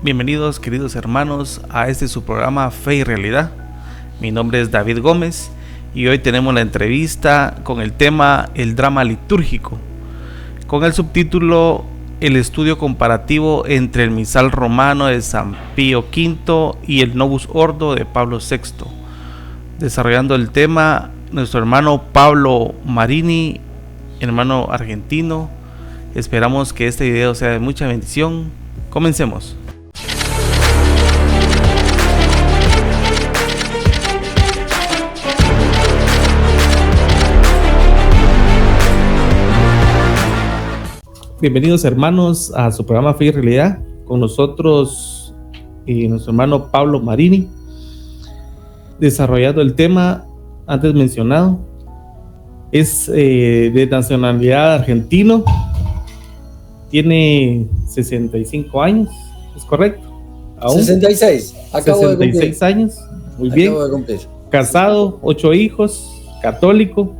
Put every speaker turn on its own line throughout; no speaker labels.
Bienvenidos, queridos hermanos, a este su programa Fe y Realidad. Mi nombre es David Gómez y hoy tenemos la entrevista con el tema El drama litúrgico, con el subtítulo El estudio comparativo entre el misal romano de San Pío V y el Novus Ordo de Pablo VI. Desarrollando el tema, nuestro hermano Pablo Marini, hermano argentino. Esperamos que este video sea de mucha bendición. Comencemos. Bienvenidos hermanos a su programa Fe y Realidad, con nosotros y nuestro hermano Pablo Marini, desarrollando el tema antes mencionado. Es de nacionalidad argentino, tiene 65 años, ¿es correcto?
¿Aún? 66, acabo
66 años, muy bien, casado, 8 hijos, católico,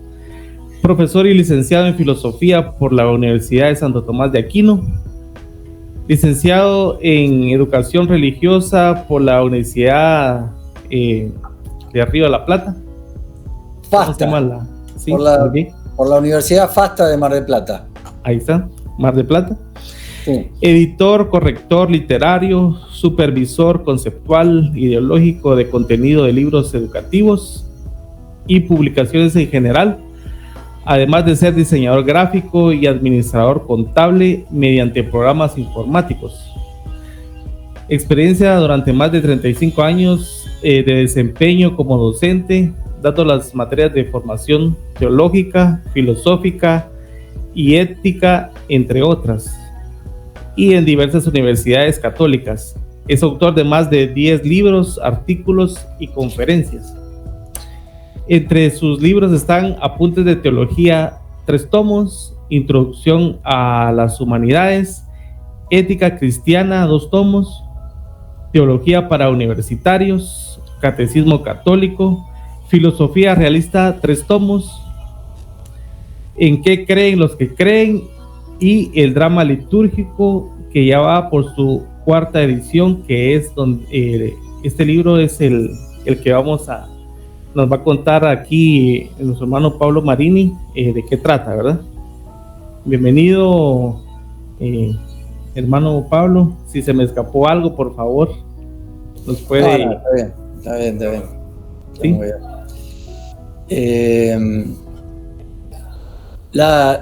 profesor y licenciado en filosofía por la Universidad de Santo Tomás de Aquino, licenciado en educación religiosa por la Universidad de Río de la Plata.
FASTA,
¿Sí?
por la Universidad FASTA de Mar del Plata.
Ahí está, Mar del Plata.
Sí.
Editor, corrector literario, supervisor conceptual, ideológico de contenido de libros educativos y publicaciones en general, además de ser diseñador gráfico y administrador contable mediante programas informáticos. Experiencia durante más de 35 años de desempeño como docente, dando las materias de formación teológica, filosófica y ética, entre otras, y en diversas universidades católicas. Es autor de más de 10 libros, artículos y conferencias. Entre sus libros están Apuntes de Teología, 3 tomos, Introducción a las Humanidades, Ética Cristiana, 2 tomos, Teología para Universitarios, Catecismo Católico, Filosofía Realista, 3 tomos, En qué creen los que creen y El drama litúrgico, que ya va por su 4ª edición, que es donde este libro es el que nos va a contar aquí nuestro hermano Pablo Marini de qué trata, ¿verdad? Bienvenido, hermano Pablo. Si se me escapó algo, por favor, nos puede...
No, está bien.
¿Sí?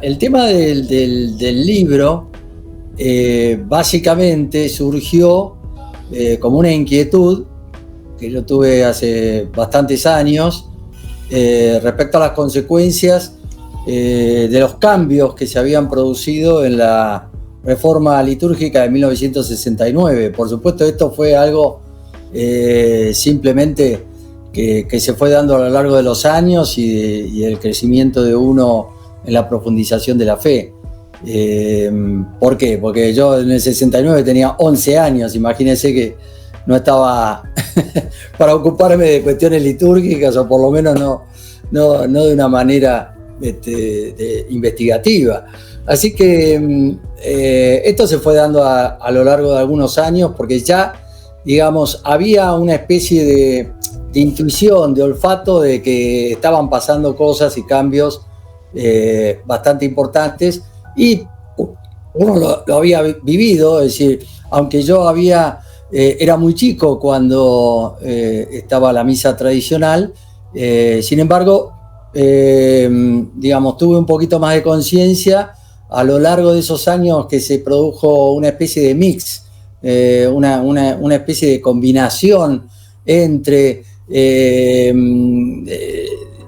El tema del libro básicamente surgió como una inquietud que yo tuve hace bastantes años respecto a las consecuencias de los cambios que se habían producido en la reforma litúrgica de 1969. Por supuesto, esto fue algo simplemente que se fue dando a lo largo de los años y el crecimiento de uno en la profundización de la fe. ¿Por qué? Porque yo en el 69 tenía 11 años, imagínense que no estaba para ocuparme de cuestiones litúrgicas, o por lo menos no de una manera investigativa. Así que esto se fue dando a lo largo de algunos años, porque ya, digamos, había una especie de intuición, de olfato de que estaban pasando cosas y cambios bastante importantes, y uno lo había vivido. Es decir, aunque yo era muy chico cuando estaba la misa tradicional, sin embargo, digamos, tuve un poquito más de conciencia a lo largo de esos años que se produjo una especie de mix, una especie de combinación entre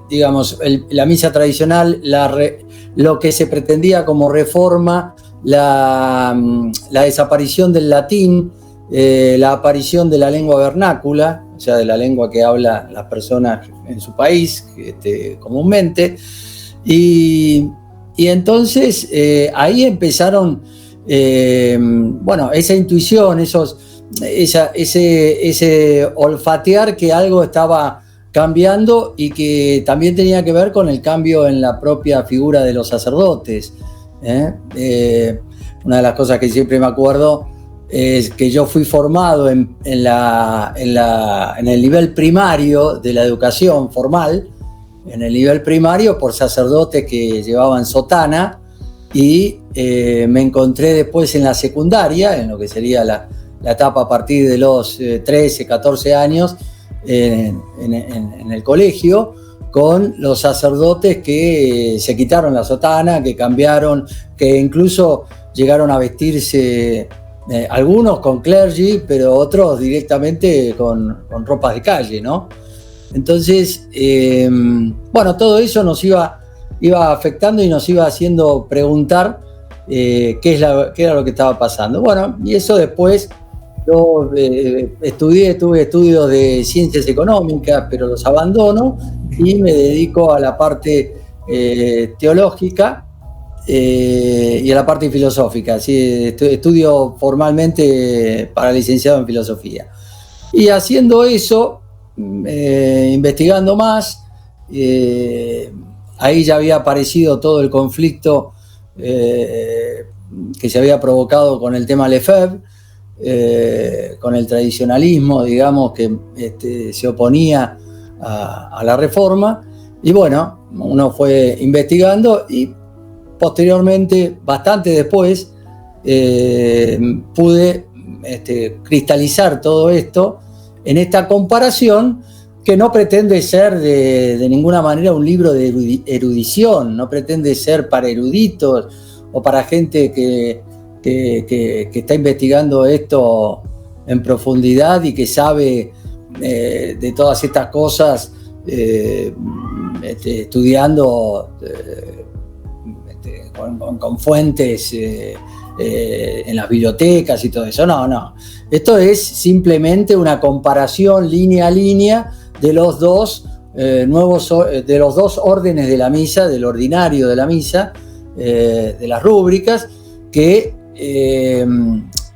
digamos, la misa tradicional, lo que se pretendía como reforma, la desaparición del latín, la aparición de la lengua vernácula, o sea, de la lengua que hablan las personas en su país comúnmente, y entonces ahí empezaron, esa intuición, ese olfatear que algo estaba cambiando, y que también tenía que ver con el cambio en la propia figura de los sacerdotes. Una de las cosas que siempre me acuerdo es que yo fui formado en el nivel primario de la educación formal, en el nivel primario por sacerdotes que llevaban sotana, y me encontré después en la secundaria, en lo que sería la etapa a partir de los 13, 14 años, en el colegio, con los sacerdotes que se quitaron la sotana, que cambiaron, que incluso llegaron a vestirse, algunos con clergy, pero otros directamente con ropas de calle, ¿no? Entonces, bueno, todo eso nos iba afectando y nos iba haciendo preguntar qué era lo que estaba pasando. Bueno, y eso después yo tuve estudios de ciencias económicas, pero los abandono y me dedico a la parte teológica y a la parte filosófica. ¿Sí? Estudio formalmente para licenciado en filosofía. Y haciendo eso, investigando más, ahí ya había aparecido todo el conflicto que se había provocado con el tema Lefebvre, con el tradicionalismo, digamos, que se oponía a la reforma. Y bueno, uno fue investigando y posteriormente, bastante después, pude cristalizar todo esto en esta comparación que no pretende ser de ninguna manera un libro de erudición, no pretende ser para eruditos o para gente que está investigando esto en profundidad y que sabe de todas estas cosas, estudiando con fuentes en las bibliotecas y todo eso. No. Esto es simplemente una comparación línea a línea de los dos de los dos órdenes de la misa, del ordinario de la misa, de las rúbricas, que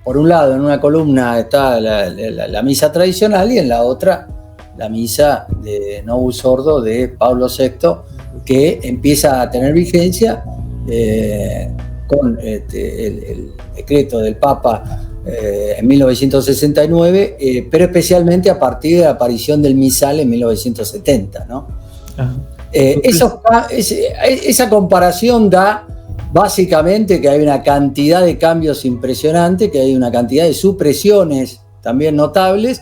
por un lado en una columna está la misa tradicional y en la otra la misa de Novus Ordo de Pablo VI, que empieza a tener vigencia con el decreto del Papa en 1969, pero especialmente a partir de la aparición del misal en 1970, ¿no? Esa comparación da básicamente que hay una cantidad de cambios impresionantes, que hay una cantidad de supresiones también notables,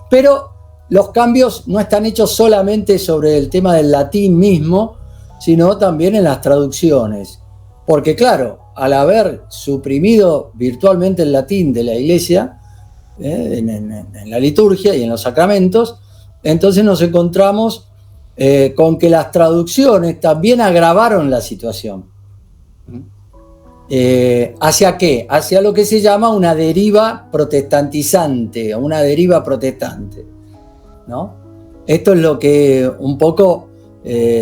pero los cambios no están hechos solamente sobre el tema del latín mismo, sino también en las traducciones. Porque claro, al haber suprimido virtualmente el latín de la Iglesia, en la liturgia y en los sacramentos, entonces nos encontramos con que las traducciones también agravaron la situación. ¿Hacia qué? Hacia lo que se llama una deriva protestantizante, o una deriva protestante, ¿no? Esto es lo que un poco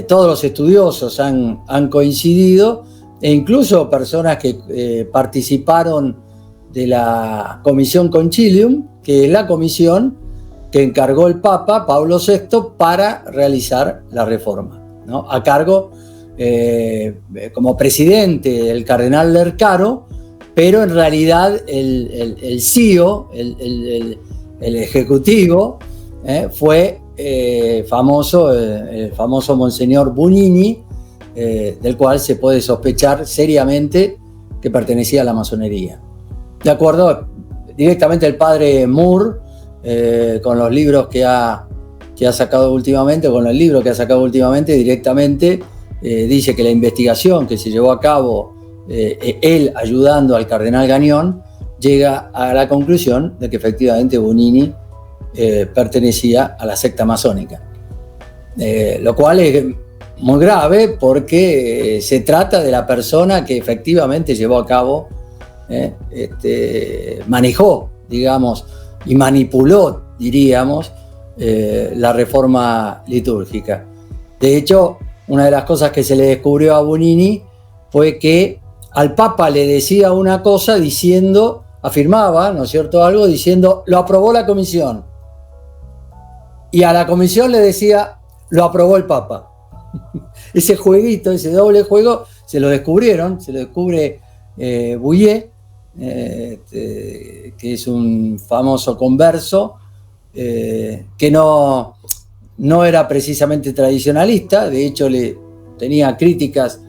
todos los estudiosos han coincidido, e incluso personas que participaron de la Comisión Concilium, que es la comisión que encargó el Papa Pablo VI para realizar la reforma, ¿no? A cargo, como presidente, el cardenal Lercaro, pero en realidad el CEO, el ejecutivo, fue el famoso Monseñor Bugnini, del cual se puede sospechar seriamente que pertenecía a la masonería. De acuerdo, directamente el padre Moore, con los libros que ha sacado últimamente, directamente dice que la investigación que se llevó a cabo, él ayudando al cardenal Gagnon, llega a la conclusión de que efectivamente Bugnini pertenecía a la secta masónica, lo cual es muy grave porque se trata de la persona que efectivamente llevó a cabo, manejó, digamos, y manipuló, diríamos, la reforma litúrgica. De hecho, una de las cosas que se le descubrió a Bugnini fue que al Papa le decía una cosa afirmaba, ¿no es cierto?, algo diciendo, lo aprobó la comisión. Y a la comisión le decía, lo aprobó el Papa. Ese jueguito, ese doble juego, se lo descubre Bouillet, que es un famoso converso, que no era precisamente tradicionalista, de hecho le tenía críticas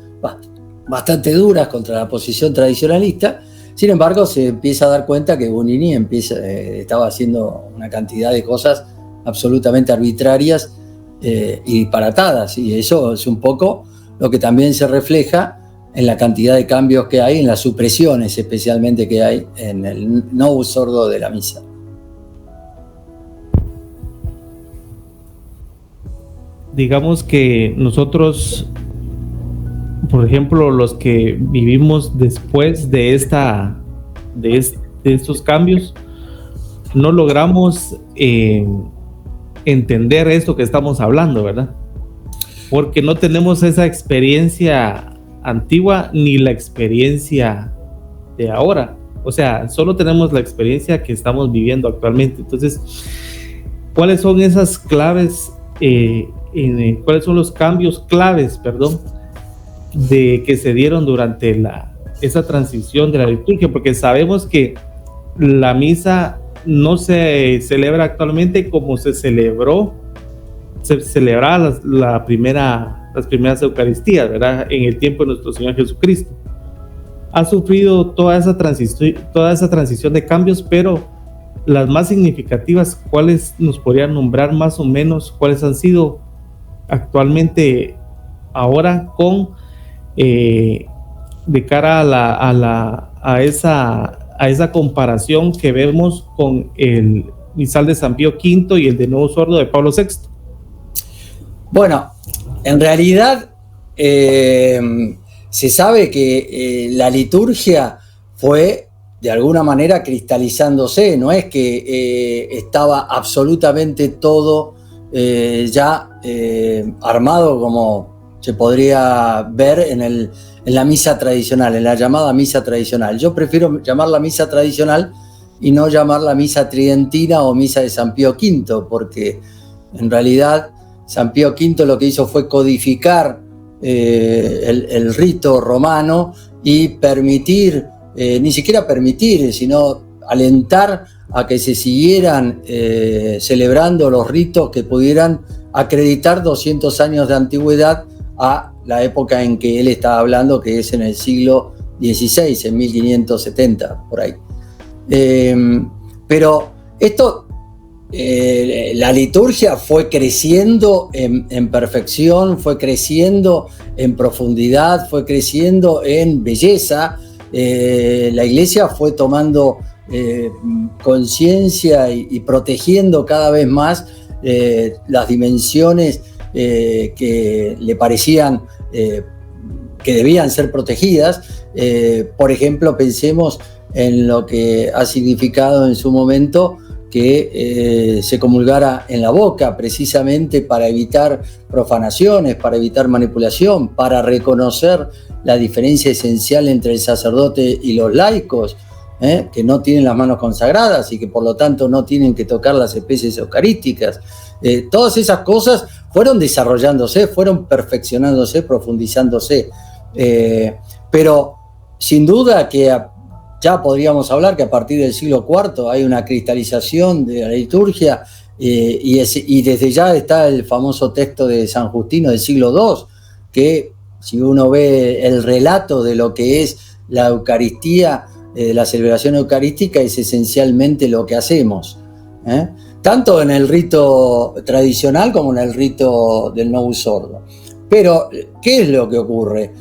bastante duras contra la posición tradicionalista. Sin embargo, se empieza a dar cuenta que Bugnini estaba haciendo una cantidad de cosas absolutamente arbitrarias y disparatadas, y eso es un poco lo que también se refleja en la cantidad de cambios que hay, en las supresiones especialmente que hay en el novus sordo de la misa.
Digamos que nosotros, por ejemplo, los que vivimos después de estos cambios, no logramos entender esto que estamos hablando, ¿verdad? Porque no tenemos esa experiencia antigua ni la experiencia de ahora. O sea, solo tenemos la experiencia que estamos viviendo actualmente. Entonces, ¿cuáles son esas claves? ¿Cuáles son los cambios claves, que se dieron durante esa transición de la liturgia? Porque sabemos que la misa no se celebra actualmente como se celebraba las primeras Eucaristías, ¿verdad? En el tiempo de nuestro Señor Jesucristo. Ha sufrido toda esa transición de cambios, pero las más significativas, ¿cuáles nos podrían nombrar más o menos? ¿Cuáles han sido actualmente ahora de cara a esa comparación que vemos con el misal de San Pío V y el de Nuevo Sordo de Pablo VI?
Bueno, en realidad se sabe que la liturgia fue de alguna manera cristalizándose, no es que estaba absolutamente todo ya armado como se podría ver en la misa tradicional, en la llamada misa tradicional. Yo prefiero llamarla misa tradicional y no llamarla misa tridentina o misa de San Pío V, porque en realidad San Pío V lo que hizo fue codificar el rito romano y permitir, ni siquiera permitir, sino alentar a que se siguieran celebrando los ritos que pudieran acreditar 200 años de antigüedad a la época en que él estaba hablando, que es en el siglo XVI, en 1570, por ahí. Pero esto, la liturgia fue creciendo en perfección, fue creciendo en profundidad, fue creciendo en belleza. La Iglesia fue tomando conciencia y protegiendo cada vez más las dimensiones que le parecían que debían ser protegidas. Por ejemplo, pensemos en lo que ha significado en su momento que se comulgara en la boca, precisamente para evitar profanaciones, para evitar manipulación, para reconocer la diferencia esencial entre el sacerdote y los laicos, que no tienen las manos consagradas y que por lo tanto no tienen que tocar las especies eucarísticas. Todas esas cosas fueron desarrollándose, fueron perfeccionándose, profundizándose. Pero sin duda que ya podríamos hablar que a partir del siglo IV hay una cristalización de la liturgia y desde ya está el famoso texto de San Justino del siglo II, que si uno ve el relato de lo que es la Eucaristía, la celebración eucarística, es esencialmente lo que hacemos, tanto en el rito tradicional como en el rito del Novus Sordo. Pero, ¿qué es lo que ocurre?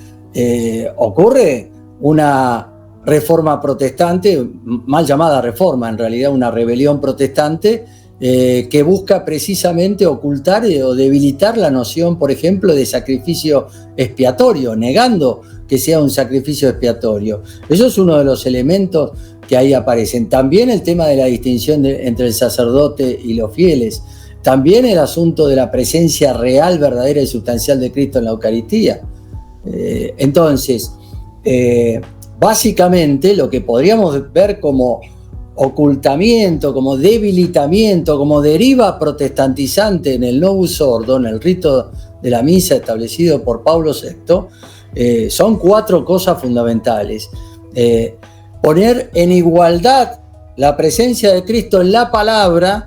Ocurre una reforma protestante, mal llamada reforma, en realidad una rebelión protestante, que busca precisamente ocultar o debilitar la noción, por ejemplo, de sacrificio expiatorio, negando que sea un sacrificio expiatorio. Eso es uno de los elementos que ahí aparecen. También el tema de la distinción entre el sacerdote y los fieles. También el asunto de la presencia real, verdadera y sustancial de Cristo en la Eucaristía. Entonces, básicamente lo que podríamos ver como ocultamiento, como debilitamiento, como deriva protestantizante en el Novus Sordo, en el rito de la misa establecido por Pablo VI, son 4 cosas fundamentales. poner en igualdad la presencia de Cristo en la palabra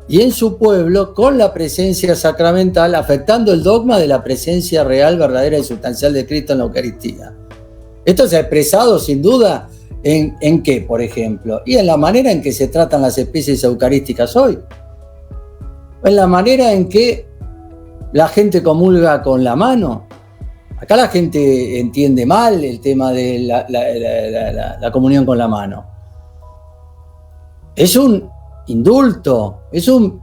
y en su pueblo con la presencia sacramental, afectando el dogma de la presencia real, verdadera y sustancial de Cristo en la Eucaristía. Esto se ha expresado sin duda en qué, por ejemplo, y en la manera en que se tratan las especies eucarísticas hoy, en la manera en que la gente comulga con la mano. Acá la gente entiende mal el tema de la comunión con la mano. Es un indulto, es un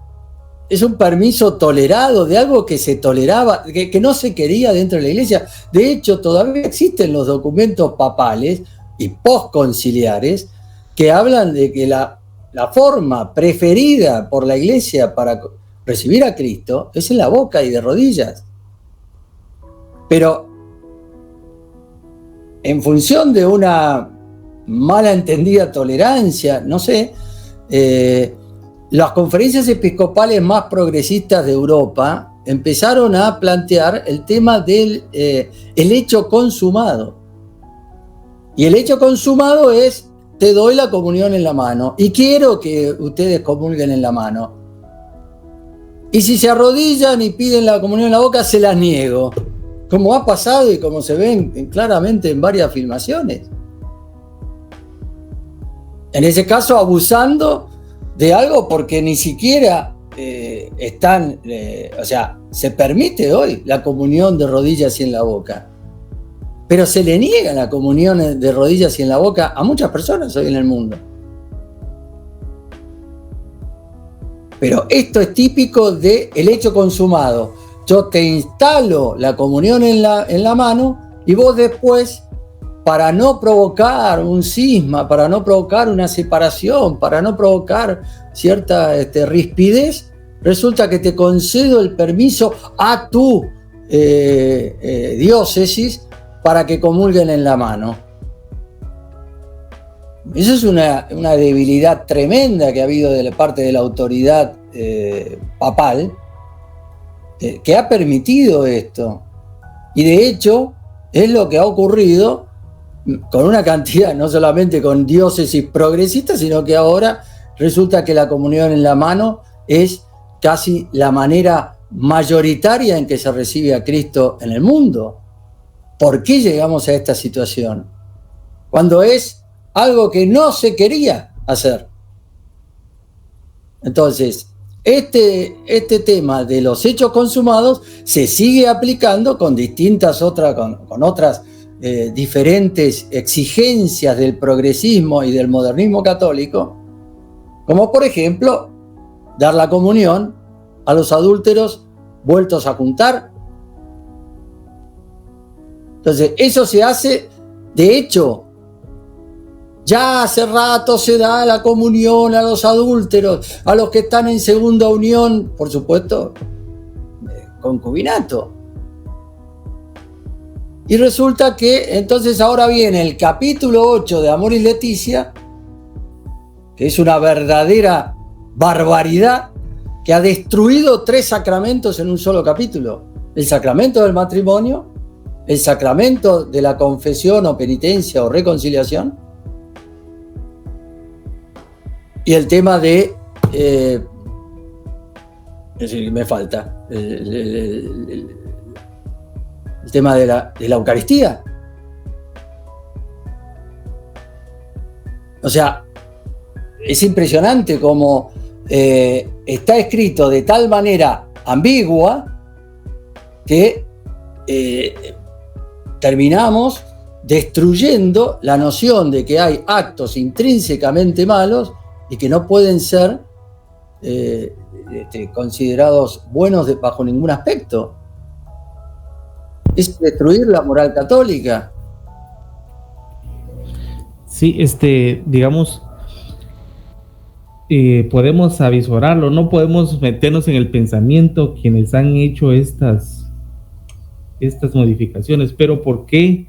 permiso tolerado de algo que se toleraba, que no se quería dentro de la Iglesia. De hecho, todavía existen los documentos papales y postconciliares que hablan de que la forma preferida por la Iglesia para recibir a Cristo es en la boca y de rodillas. Pero en función de una mala entendida tolerancia, no sé, las conferencias episcopales más progresistas de Europa empezaron a plantear el tema del el hecho consumado. Y el hecho consumado es: te doy la comunión en la mano y quiero que ustedes comulguen en la mano. Y si se arrodillan y piden la comunión en la boca, se las niego. Como ha pasado y como se ven claramente en varias filmaciones. En ese caso, abusando de algo porque ni siquiera se permite hoy la comunión de rodillas y en la boca. Pero se le niega la comunión de rodillas y en la boca a muchas personas hoy en el mundo. Pero esto es típico del hecho consumado. Yo te instalo la comunión en la mano y vos después, para no provocar un cisma, para no provocar una separación, para no provocar cierta rispidez, resulta que te concedo el permiso a tu diócesis para que comulguen en la mano. Eso es una debilidad tremenda que ha habido de la parte de la autoridad papal, que ha permitido esto. Y de hecho es lo que ha ocurrido con una cantidad, no solamente con diócesis progresistas, sino que ahora resulta que la comunión en la mano es casi la manera mayoritaria en que se recibe a Cristo en el mundo. ¿Por qué llegamos a esta situación? Cuando es algo que no se quería hacer. Entonces, este tema de los hechos consumados se sigue aplicando con distintas otras, con otras diferentes exigencias del progresismo y del modernismo católico, como por ejemplo dar la comunión a los adúlteros vueltos a juntar. Entonces, eso se hace, de hecho, ya hace rato se da la comunión a los adúlteros, a los que están en segunda unión, por supuesto, concubinato. Y resulta que entonces ahora viene el capítulo 8 de Amoris Laetitia, que es una verdadera barbaridad, que ha destruido 3 sacramentos en un solo capítulo: el sacramento del matrimonio, el sacramento de la confesión o penitencia o reconciliación, y el tema de es decir, me falta el tema de la Eucaristía. O sea, es impresionante cómo está escrito de tal manera ambigua que terminamos destruyendo la noción de que hay actos intrínsecamente malos y que no pueden ser considerados buenos bajo ningún aspecto. Es destruir la moral católica.
Sí, digamos, podemos avisorarlo, no podemos meternos en el pensamiento quienes han hecho estas modificaciones, pero ¿por qué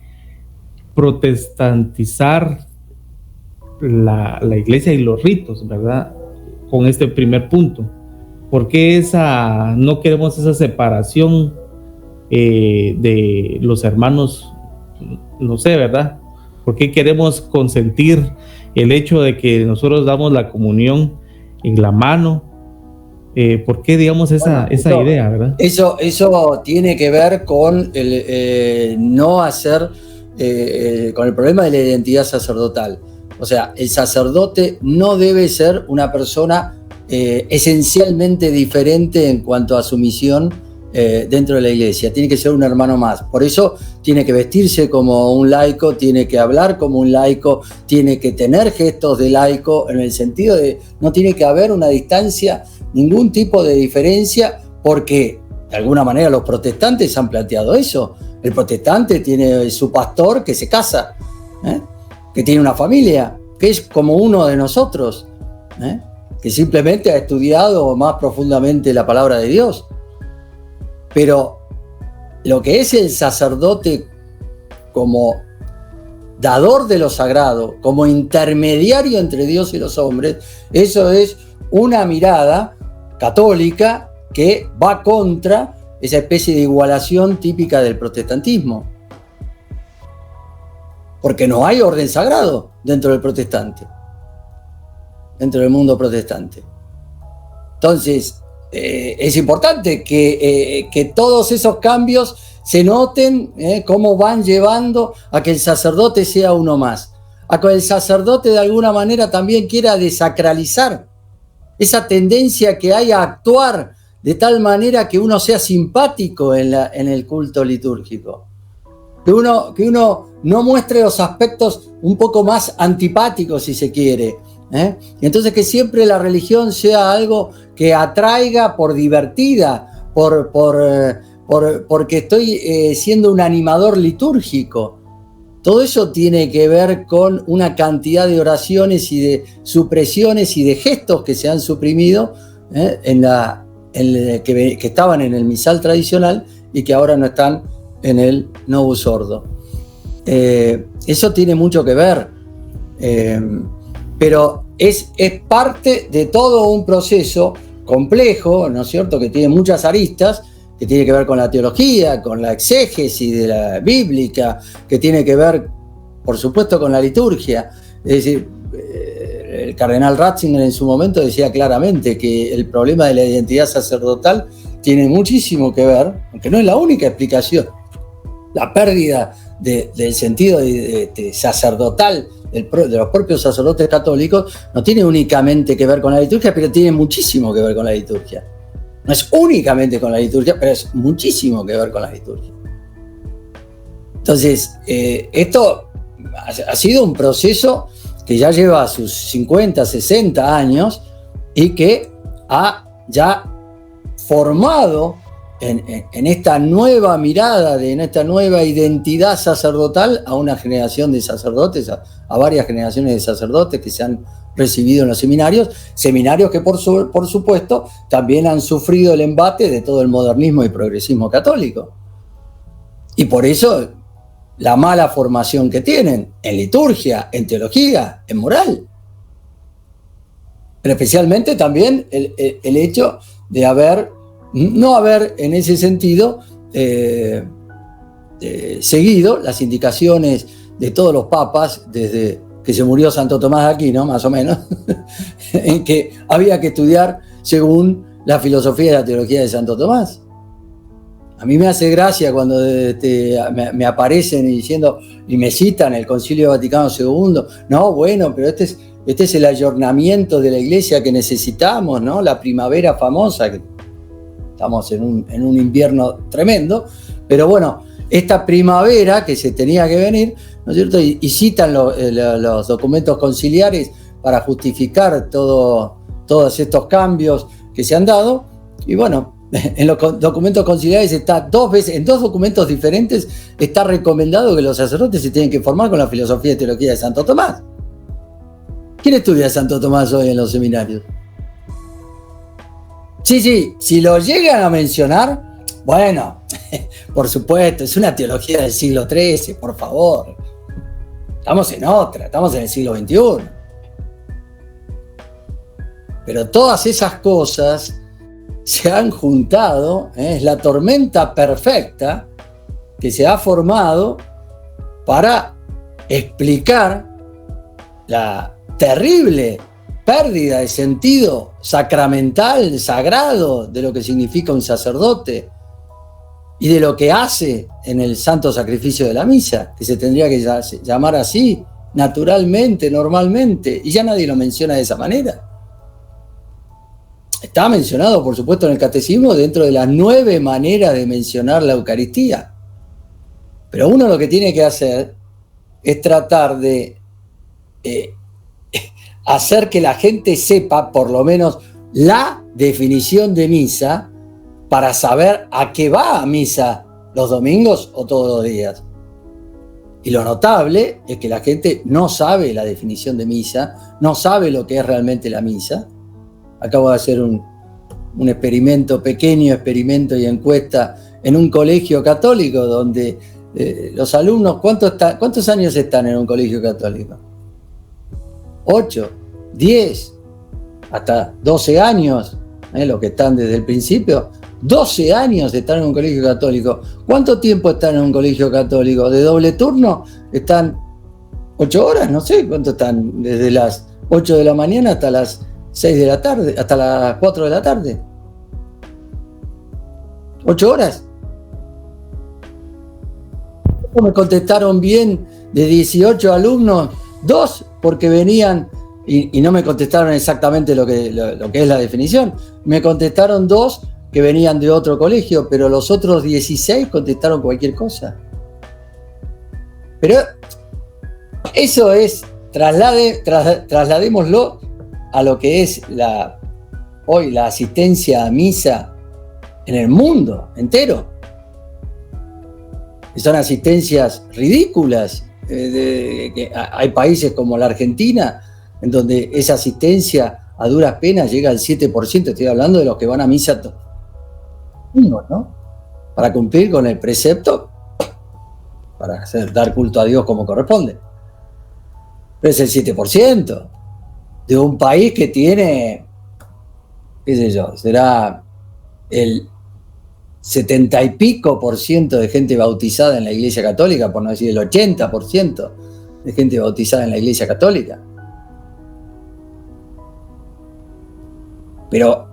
protestantizar la iglesia y los ritos, verdad? Con este primer punto, ¿por qué no queremos esa separación de los hermanos? No sé, ¿verdad? ¿Por qué queremos consentir el hecho de que nosotros damos la comunión en la mano? ¿Por qué, digamos, esa idea, verdad?
Eso tiene que ver con el no hacer, con el problema de la identidad sacerdotal. O sea, el sacerdote no debe ser una persona esencialmente diferente en cuanto a su misión dentro de la iglesia. Tiene que ser un hermano más. Por eso tiene que vestirse como un laico, tiene que hablar como un laico, tiene que tener gestos de laico, en el sentido de no tiene que haber una distancia, ningún tipo de diferencia, porque de alguna manera los protestantes han planteado eso. El protestante tiene su pastor que se casa, que tiene una familia, que es como uno de nosotros, que simplemente ha estudiado más profundamente la palabra de Dios. Pero lo que es el sacerdote como dador de lo sagrado, como intermediario entre Dios y los hombres, eso es una mirada católica que va contra esa especie de igualación típica del protestantismo. Porque no hay orden sagrado dentro del protestante, dentro del mundo protestante. Entonces, es importante que todos esos cambios se noten, cómo van llevando a que el sacerdote sea uno más, a que el sacerdote de alguna manera también quiera desacralizar esa tendencia que hay a actuar de tal manera que uno sea simpático en el culto litúrgico, que uno no muestre los aspectos un poco más antipáticos, si se quiere, y entonces que siempre la religión sea algo que atraiga por divertida, porque estoy siendo un animador litúrgico. Todo eso tiene que ver con una cantidad de oraciones y de supresiones y de gestos que se han suprimido, que estaban en el misal tradicional y que ahora no están en el Novus Ordo. Eso tiene mucho que ver, pero es parte de todo un proceso complejo, ¿no es cierto?, que tiene muchas aristas, que tiene que ver con la teología, con la exégesis de la bíblica, que tiene que ver, por supuesto, con la liturgia. Es decir, el cardenal Ratzinger en su momento decía claramente que el problema de la identidad sacerdotal tiene muchísimo que ver, aunque no es la única explicación, la pérdida del sentido sacerdotal de los propios sacerdotes católicos no tiene únicamente que ver con la liturgia, pero tiene muchísimo que ver con la liturgia. No es únicamente con la liturgia, pero es muchísimo que ver con la liturgia. Entonces, esto ha sido un proceso que ya lleva sus 50, 60 años y que ha ya formado en esta nueva mirada, en esta nueva identidad sacerdotal a una generación de sacerdotes, a varias generaciones de sacerdotes que se han recibido en los seminarios que por supuesto también han sufrido el embate de todo el modernismo y progresismo católico. Y por eso la mala formación que tienen en liturgia, en teología, en moral. Pero especialmente también el hecho de no haber en ese sentido seguido las indicaciones de todos los papas desde que se murió Santo Tomás de Aquino, más o menos, en que había que estudiar según la filosofía y la teología de Santo Tomás. A mí me hace gracia cuando me aparecen diciendo y me citan el Concilio Vaticano II. No, bueno, pero este es el ayornamiento de la Iglesia que necesitamos, ¿no? La primavera famosa, que estamos en un invierno tremendo, pero bueno, esta primavera que se tenía que venir, ¿no es cierto? Y citan los documentos conciliares para justificar todos estos cambios que se han dado. Y bueno, en los documentos conciliares está en dos documentos diferentes está recomendado que los sacerdotes se tienen que formar con la filosofía y teología de Santo Tomás. ¿Quién estudia a Santo Tomás hoy en los seminarios? Sí, si lo llegan a mencionar, bueno, por supuesto, es una teología del siglo XIII, por favor. Estamos en el siglo XXI. Pero todas esas cosas se han juntado, es la tormenta perfecta que se ha formado para explicar la terrible pérdida de sentido sacramental, sagrado, de lo que significa un sacerdote y de lo que hace en el santo sacrificio de la misa, que se tendría que llamar así, naturalmente, normalmente, y ya nadie lo menciona de esa manera. Está mencionado, por supuesto, en el catecismo dentro de las 9 maneras de mencionar la Eucaristía. Pero uno lo que tiene que hacer es tratar de hacer que la gente sepa por lo menos la definición de misa para saber a qué va a misa los domingos o todos los días. Y lo notable es que la gente no sabe la definición de misa, no sabe lo que es realmente la misa. Acabo de hacer un pequeño experimento y encuesta en un colegio católico donde los alumnos, ¿cuántos años están en un colegio católico? 8, 10, hasta 12 años, los que están desde el principio. 12 años están en un colegio católico. ¿Cuánto tiempo están en un colegio católico? ¿De doble turno? ¿Están 8 horas? No sé cuánto están, desde las 8 de la mañana hasta las 6 de la tarde, hasta las 4 de la tarde. 8 horas. Me contestaron bien de 18 alumnos, 2 porque venían, y no me contestaron exactamente lo que es la definición, me contestaron 2 que venían de otro colegio, pero los otros 16 contestaron cualquier cosa. Pero eso es, trasladémoslo a lo que es hoy la asistencia a misa en el mundo entero. Son asistencias ridículas. Hay países como la Argentina, en donde esa asistencia a duras penas llega al 7%. Estoy hablando de los que van a misa, ¿no? Para cumplir con el precepto, para dar culto a Dios como corresponde. Pero es el 7% de un país que tiene, qué sé yo, será el 70 y pico % de gente bautizada en la Iglesia Católica, por no decir el 80% de gente bautizada en la Iglesia Católica. Pero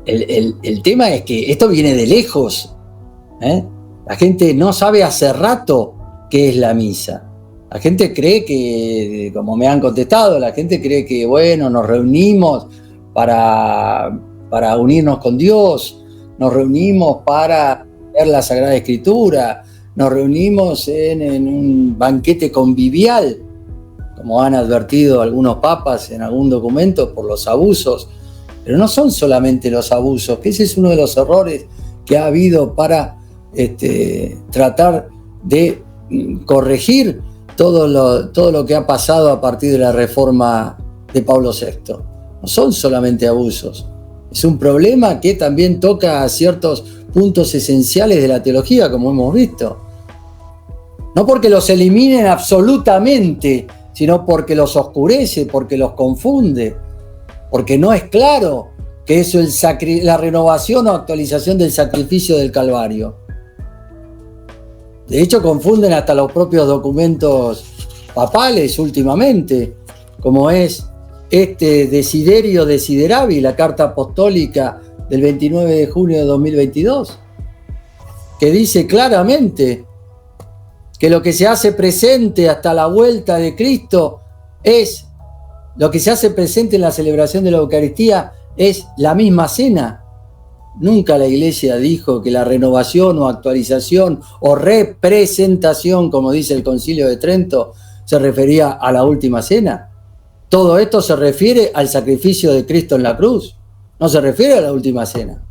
el tema es que esto viene de lejos. La gente no sabe hace rato qué es la misa. La gente cree que, como me han contestado, la gente cree que, bueno, nos reunimos para unirnos con Dios, nos reunimos para leer la Sagrada Escritura, nos reunimos en un banquete convivial, como han advertido algunos papas en algún documento, por los abusos. Pero no son solamente los abusos, que ese es uno de los errores que ha habido para tratar de corregir todo lo que ha pasado a partir de la reforma de Pablo VI. No son solamente abusos. Es un problema que también toca a ciertos puntos esenciales de la teología, como hemos visto. No porque los eliminen absolutamente, sino porque los oscurece, porque los confunde, porque no es claro que eso es la renovación o actualización del sacrificio del Calvario. De hecho, confunden hasta los propios documentos papales últimamente, como es Desiderio Desideravi, la carta apostólica del 29 de junio de 2022, que dice claramente que lo que se hace presente hasta la vuelta de Cristo es, lo que se hace presente en la celebración de la Eucaristía es la misma cena. Nunca la Iglesia dijo que la renovación o actualización o representación, como dice el Concilio de Trento, se refería a la última cena. Todo esto se refiere al sacrificio de Cristo en la cruz, no se refiere a la última cena.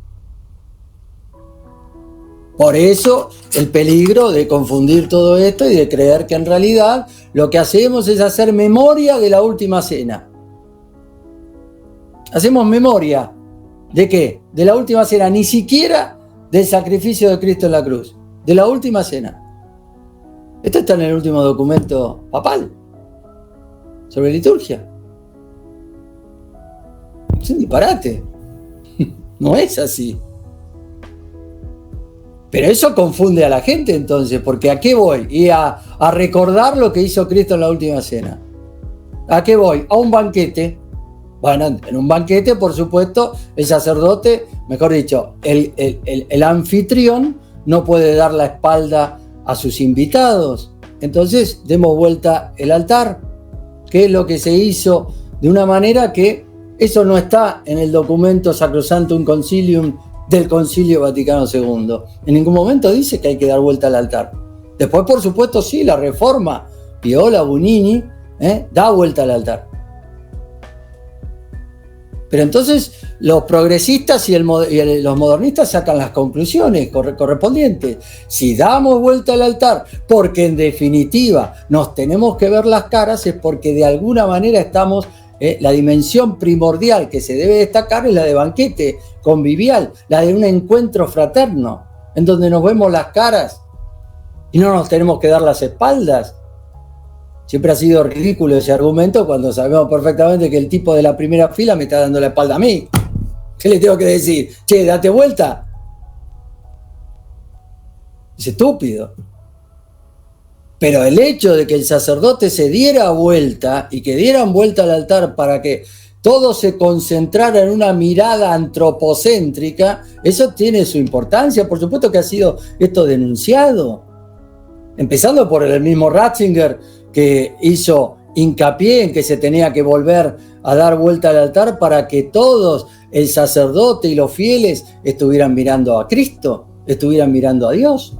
Por eso el peligro de confundir todo esto y de creer que en realidad lo que hacemos es hacer memoria de la última cena. Hacemos memoria ¿de qué? De la última cena, ni siquiera del sacrificio de Cristo en la cruz, de la última cena. Esto está en el último documento papal sobre liturgia. Es un disparate. No es así. Pero eso confunde a la gente entonces, porque ¿a qué voy? ¿Y a a recordar lo que hizo Cristo en la última cena. ¿A qué voy? A un banquete. Bueno, en un banquete, por supuesto, el sacerdote, mejor dicho, el anfitrión no puede dar la espalda a sus invitados. Entonces, demos vuelta el altar, que es lo que se hizo de una manera que eso no está en el documento Sacrosanctum Concilium del Concilio Vaticano II. En ningún momento dice que hay que dar vuelta al altar. Después, por supuesto, sí, la reforma Piola, Bunini, da vuelta al altar. Pero entonces los progresistas y los modernistas sacan las conclusiones correspondientes. Si damos vuelta al altar, porque en definitiva nos tenemos que ver las caras, es porque de alguna manera estamos, la dimensión primordial que se debe destacar es la de banquete convivial, la de un encuentro fraterno, en donde nos vemos las caras y no nos tenemos que dar las espaldas. Siempre ha sido ridículo ese argumento cuando sabemos perfectamente que el tipo de la primera fila me está dando la espalda a mí. ¿Qué le tengo que decir? Che, date vuelta. Es estúpido. Pero el hecho de que el sacerdote se diera vuelta y que dieran vuelta al altar para que todo se concentrara en una mirada antropocéntrica, eso tiene su importancia. Por supuesto que ha sido esto denunciado. Empezando por el mismo Ratzinger, que hizo hincapié en que se tenía que volver a dar vuelta al altar para que todos, el sacerdote y los fieles, estuvieran mirando a Cristo, estuvieran mirando a Dios.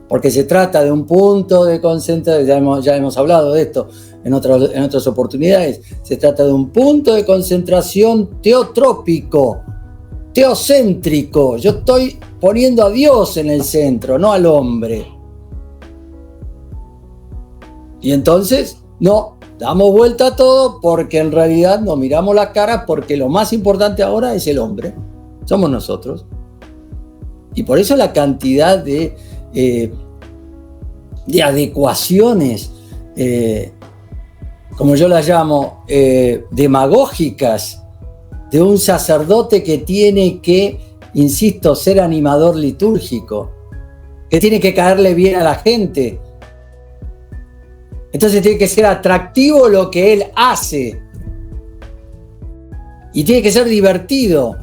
Porque se trata de un punto de concentración, ya hemos hablado de esto en otras oportunidades, se trata de un punto de concentración teotrópico, teocéntrico. Yo estoy poniendo a Dios en el centro, no al hombre. Y entonces, no, damos vuelta a todo porque en realidad nos miramos las caras porque lo más importante ahora es el hombre, somos nosotros. Y por eso la cantidad de adecuaciones, como yo las llamo, demagógicas, de un sacerdote que tiene que, insisto, ser animador litúrgico, que tiene que caerle bien a la gente. Entonces tiene que ser atractivo lo que él hace. Y tiene que ser divertido.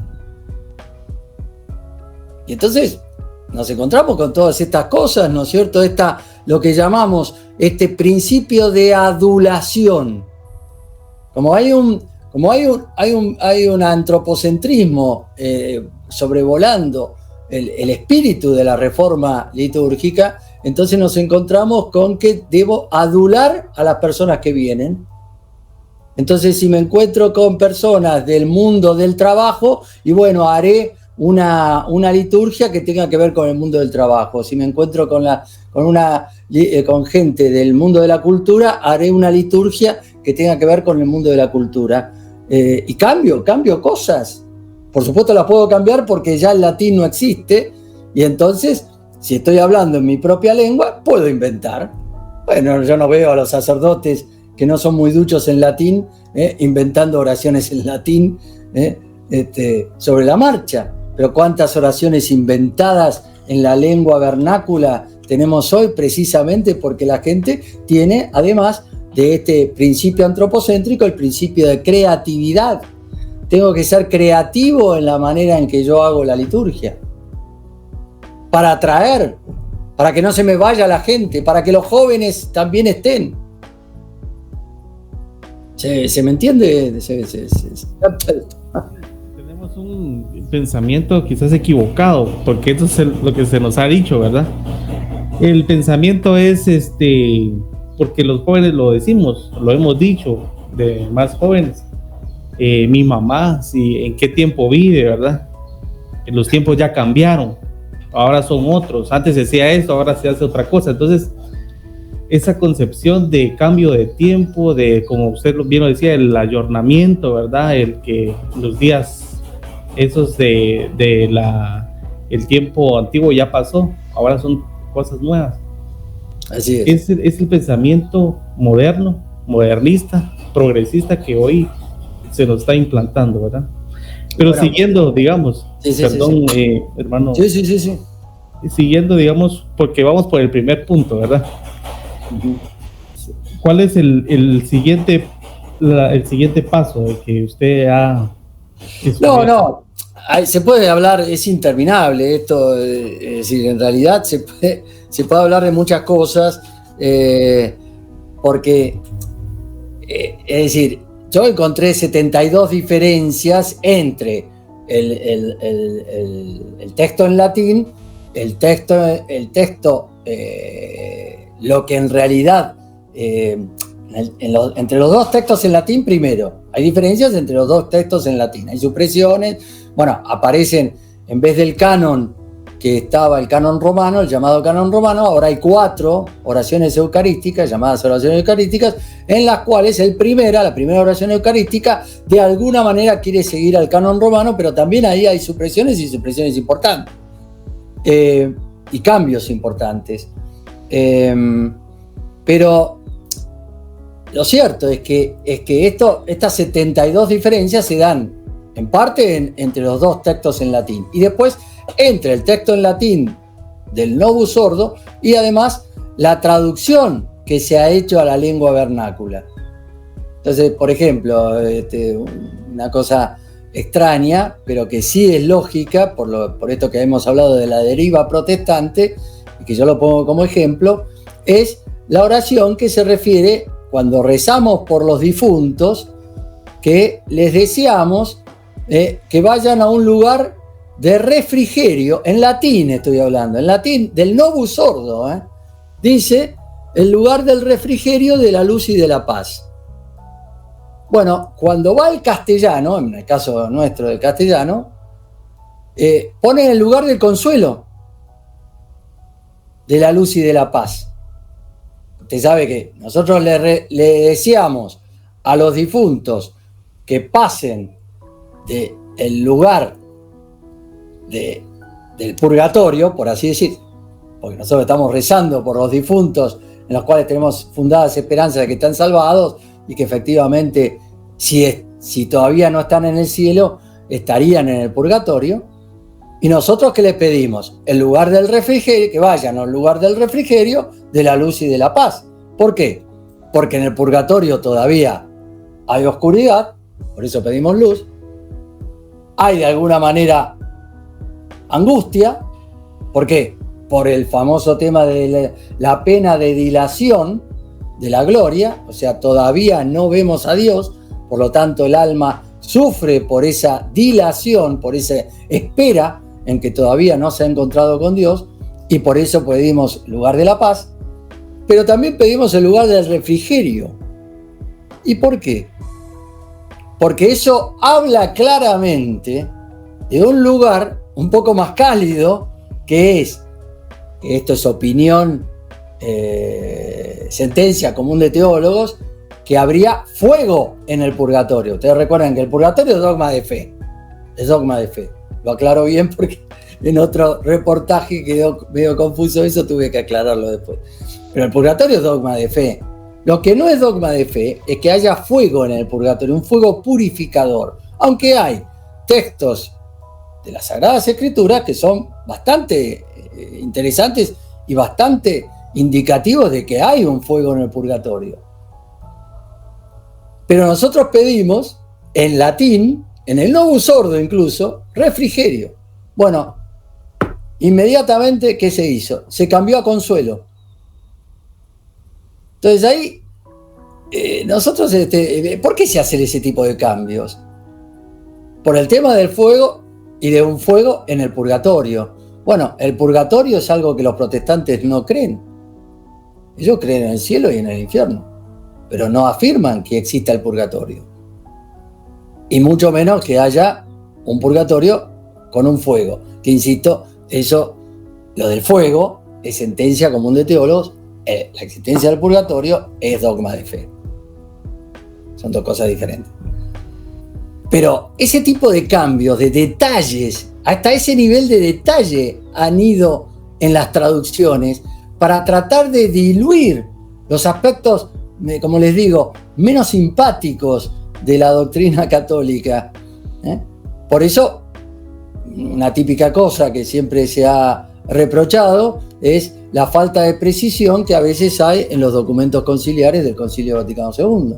Y entonces nos encontramos con todas estas cosas, ¿no es cierto? Lo que llamamos este principio de adulación. Como hay un antropocentrismo sobrevolando el espíritu de la reforma litúrgica, entonces nos encontramos con que debo adular a las personas que vienen. Entonces, si me encuentro con personas del mundo del trabajo, y bueno, haré una liturgia que tenga que ver con el mundo del trabajo. Si me encuentro con gente del mundo de la cultura, haré una liturgia que tenga que ver con el mundo de la cultura. Y cambio cosas. Por supuesto las puedo cambiar porque ya el latín no existe, y entonces, si estoy hablando en mi propia lengua, puedo inventar. Bueno, yo no veo a los sacerdotes que no son muy duchos en latín, inventando oraciones en latín sobre la marcha. Pero cuántas oraciones inventadas en la lengua vernácula tenemos hoy, precisamente porque la gente tiene, además de este principio antropocéntrico, el principio de creatividad. Tengo que ser creativo en la manera en que yo hago la liturgia. Para atraer, para que no se me vaya la gente, para que los jóvenes también estén. ¿Se me entiende?
Tenemos un pensamiento quizás equivocado, porque esto es lo que se nos ha dicho, ¿verdad? El pensamiento es porque los jóvenes lo decimos, lo hemos dicho de más jóvenes. Mi mamá, en qué tiempo vive, ¿verdad? Los tiempos ya cambiaron. Ahora son otros, antes se hacía esto, ahora se hace otra cosa. Entonces, esa concepción de cambio de tiempo, de, como usted bien lo decía, el ayornamiento, ¿verdad? El que los días esos el tiempo antiguo ya pasó, ahora son cosas nuevas.
Así es.
Es el pensamiento moderno, modernista, progresista que hoy se nos está implantando, ¿verdad? Pero bueno, siguiendo, digamos, perdón,
sí.
hermano.
Sí.
Siguiendo, digamos, porque vamos por el primer punto, ¿verdad? ¿Cuál es el siguiente paso de que usted ha descubierto?
No, se puede hablar, es interminable esto, es decir, en realidad se puede hablar de muchas cosas, porque, es decir, yo encontré 72 diferencias entre el texto en latín, el texto lo que en realidad, entre los dos textos en latín, primero, hay diferencias entre los dos textos en latín, hay supresiones, bueno, aparecen, en vez del canon que estaba el canon romano, el llamado canon romano, ahora hay 4 oraciones eucarísticas, llamadas oraciones eucarísticas, en las cuales la primera oración eucarística, de alguna manera quiere seguir al canon romano, pero también ahí hay supresiones y supresiones importantes, y cambios importantes. Pero lo cierto es que estas 72 diferencias se dan en parte entre los dos textos en latín y después entre el texto en latín del Novus Ordo y además la traducción que se ha hecho a la lengua vernácula. Entonces, por ejemplo, una cosa extraña, pero que sí es lógica, por esto que hemos hablado de la deriva protestante, y que yo lo pongo como ejemplo, es la oración que se refiere cuando rezamos por los difuntos, que les deseamos que vayan a un lugar de refrigerio, en latín estoy hablando, en latín del Novus Ordo, dice el lugar del refrigerio, de la luz y de la paz. Bueno, cuando va el castellano, en el caso nuestro del castellano, pone el lugar del consuelo, de la luz y de la paz. Usted sabe que nosotros le deseamos a los difuntos que pasen del lugar del purgatorio, por así decir, porque nosotros estamos rezando por los difuntos en los cuales tenemos fundadas esperanzas de que están salvados y que efectivamente, si todavía no están en el cielo, estarían en el purgatorio. Y nosotros, ¿qué les pedimos? El lugar del refrigerio, que vayan al lugar del refrigerio, de la luz y de la paz. ¿Por qué? Porque en el purgatorio todavía hay oscuridad, por eso pedimos luz. Hay de alguna manera angustia. ¿Por qué? Por el famoso tema de la pena de dilación de la gloria, o sea, todavía no vemos a Dios, por lo tanto el alma sufre por esa dilación, por esa espera en que todavía no se ha encontrado con Dios, y por eso pedimos el lugar de la paz, pero también pedimos el lugar del refrigerio. ¿Y por qué? Porque eso habla claramente de un lugar un poco más cálido, que esto es opinión, sentencia común de teólogos, que habría fuego en el purgatorio. Ustedes recuerdan que el purgatorio es dogma de fe. Es dogma de fe. Lo aclaro bien porque en otro reportaje quedó medio confuso eso, tuve que aclararlo después. Pero el purgatorio es dogma de fe. Lo que no es dogma de fe es que haya fuego en el purgatorio, un fuego purificador. Aunque hay textos de las Sagradas Escrituras que son bastante interesantes y bastante indicativos de que hay un fuego en el purgatorio. Pero nosotros pedimos, en latín, en el Novus Ordo incluso, refrigerio. Bueno, inmediatamente, ¿qué se hizo? Se cambió a consuelo. Entonces ahí, nosotros, ¿por qué se hacen ese tipo de cambios? Por el tema del fuego y de un fuego en el purgatorio. Bueno, el purgatorio es algo que los protestantes no creen. Ellos creen en el cielo y en el infierno, pero no afirman que exista el purgatorio. Y mucho menos que haya un purgatorio con un fuego. Que insisto, eso, lo del fuego, es sentencia común de teólogos. La existencia del purgatorio es dogma de fe. Son dos cosas diferentes. Pero ese tipo de cambios, de detalles, hasta ese nivel de detalle han ido en las traducciones para tratar de diluir los aspectos, como les digo, menos simpáticos de la doctrina católica. Por eso, una típica cosa que siempre se ha reprochado es la falta de precisión que a veces hay en los documentos conciliares del Concilio Vaticano II,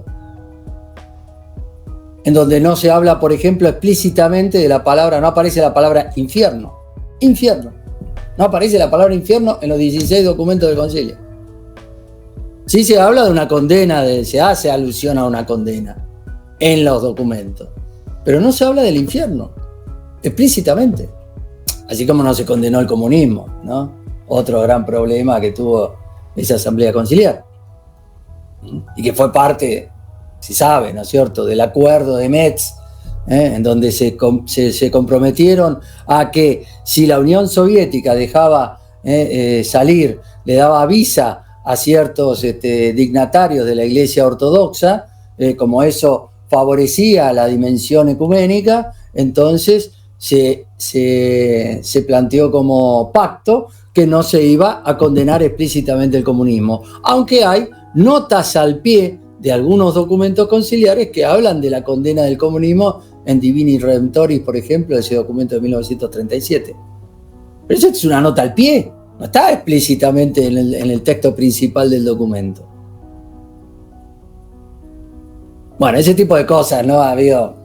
en donde no se habla, por ejemplo, explícitamente de la palabra, no aparece la palabra infierno. Infierno. No aparece la palabra infierno en los 16 documentos del concilio. Sí se habla de una condena, se hace alusión a una condena en los documentos, pero no se habla del infierno, explícitamente. Así como no se condenó el comunismo, ¿no? Otro gran problema que tuvo esa asamblea conciliar. Y que fue parte, se sabe, ¿no es cierto?, del acuerdo de Metz, en donde se comprometieron a que si la Unión Soviética dejaba salir, le daba visa a ciertos dignatarios de la Iglesia Ortodoxa, como eso favorecía la dimensión ecuménica, entonces se planteó como pacto que no se iba a condenar explícitamente el comunismo, aunque hay notas al pie de algunos documentos conciliares que hablan de la condena del comunismo en Divini Redemptoris, por ejemplo, ese documento de 1937. Pero eso es una nota al pie, no está explícitamente en el texto principal del documento. Bueno, ese tipo de cosas, ¿no? Ha habido...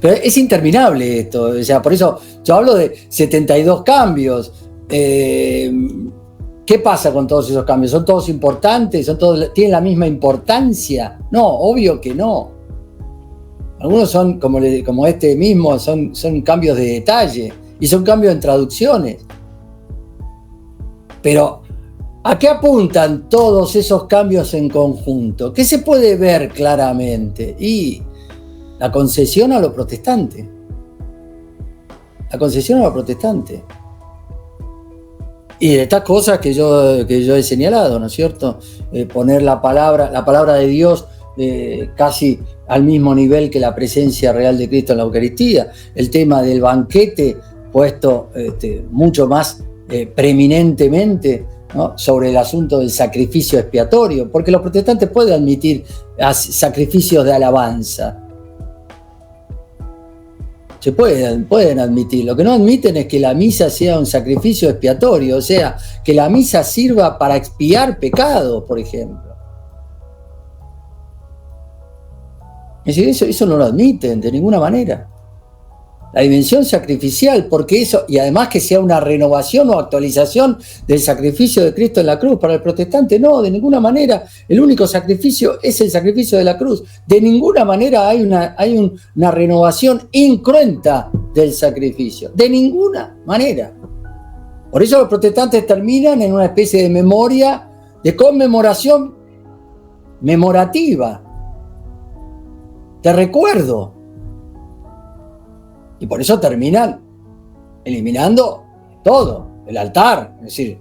Pero es interminable esto, o sea, por eso yo hablo de 72 cambios. ¿Qué pasa con todos esos cambios? ¿Son todos importantes? ¿Tienen la misma importancia? No, obvio que no. Algunos son, como este mismo, son cambios de detalle y son cambios en traducciones. Pero, ¿a qué apuntan todos esos cambios en conjunto? ¿Qué se puede ver claramente? Y la concesión a los protestantes. La concesión a los protestantes. Y estas cosas que yo he señalado, ¿no es cierto? Poner la palabra de Dios casi al mismo nivel que la presencia real de Cristo en la Eucaristía. El tema del banquete puesto mucho más preeminentemente, ¿no?, sobre el asunto del sacrificio expiatorio, porque los protestantes pueden admitir sacrificios de alabanza. Se pueden admitir. Lo que no admiten es que la misa sea un sacrificio expiatorio, o sea, que la misa sirva para expiar pecados, por ejemplo. Es decir, eso no lo admiten de ninguna manera. La dimensión sacrificial, porque eso, y además que sea una renovación o actualización del sacrificio de Cristo en la cruz. Para el protestante, no, de ninguna manera. El único sacrificio es el sacrificio de la cruz. De ninguna manera hay una renovación incruenta del sacrificio. De ninguna manera. Por eso los protestantes terminan en una especie de memoria, de conmemoración memorativa, de recuerdo. Y por eso terminan eliminando todo, el altar, es decir,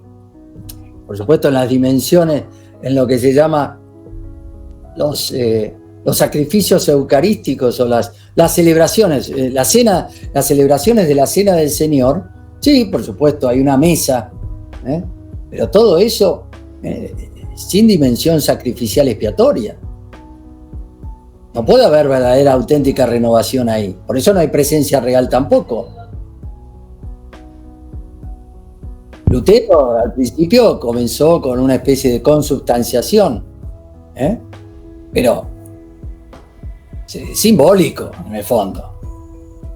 por supuesto en las dimensiones, en lo que se llama los sacrificios eucarísticos o las celebraciones, las celebraciones de la Cena del Señor. Sí, por supuesto, hay una mesa, pero todo eso sin dimensión sacrificial expiatoria. No puede haber verdadera, auténtica renovación ahí. Por eso no hay presencia real tampoco. Lutero al principio comenzó con una especie de consubstanciación, pero simbólico en el fondo.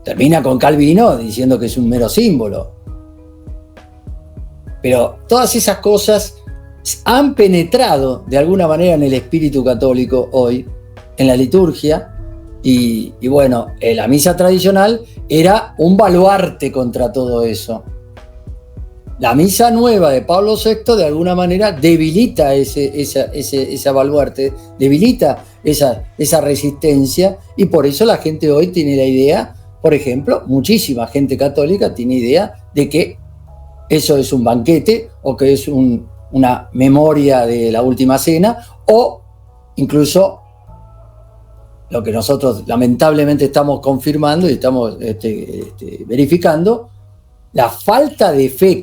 Termina con Calvino diciendo que es un mero símbolo. Pero todas esas cosas han penetrado de alguna manera en el espíritu católico hoy, en la liturgia, y bueno, la misa tradicional era un baluarte contra todo eso. La misa nueva de Pablo VI de alguna manera debilita ese baluarte, debilita esa resistencia, y por eso la gente hoy tiene la idea, por ejemplo, muchísima gente católica tiene idea de que eso es un banquete o que es una memoria de la última cena, o incluso lo que nosotros lamentablemente estamos confirmando y estamos verificando, la falta de fe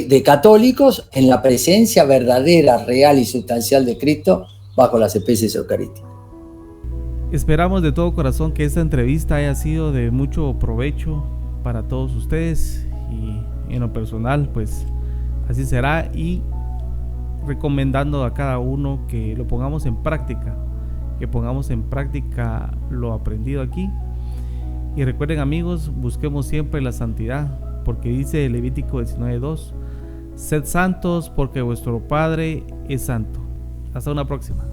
de católicos en la presencia verdadera, real y sustancial de Cristo bajo las especies eucarísticas.
Esperamos de todo corazón que esta entrevista haya sido de mucho provecho para todos ustedes, y en lo personal, pues Así será, y recomendando a cada uno que lo pongamos en práctica, que pongamos en práctica lo aprendido aquí. Y recuerden, amigos, busquemos siempre la santidad, porque dice Levítico 19:2: sed santos porque vuestro Padre es santo. Hasta una próxima.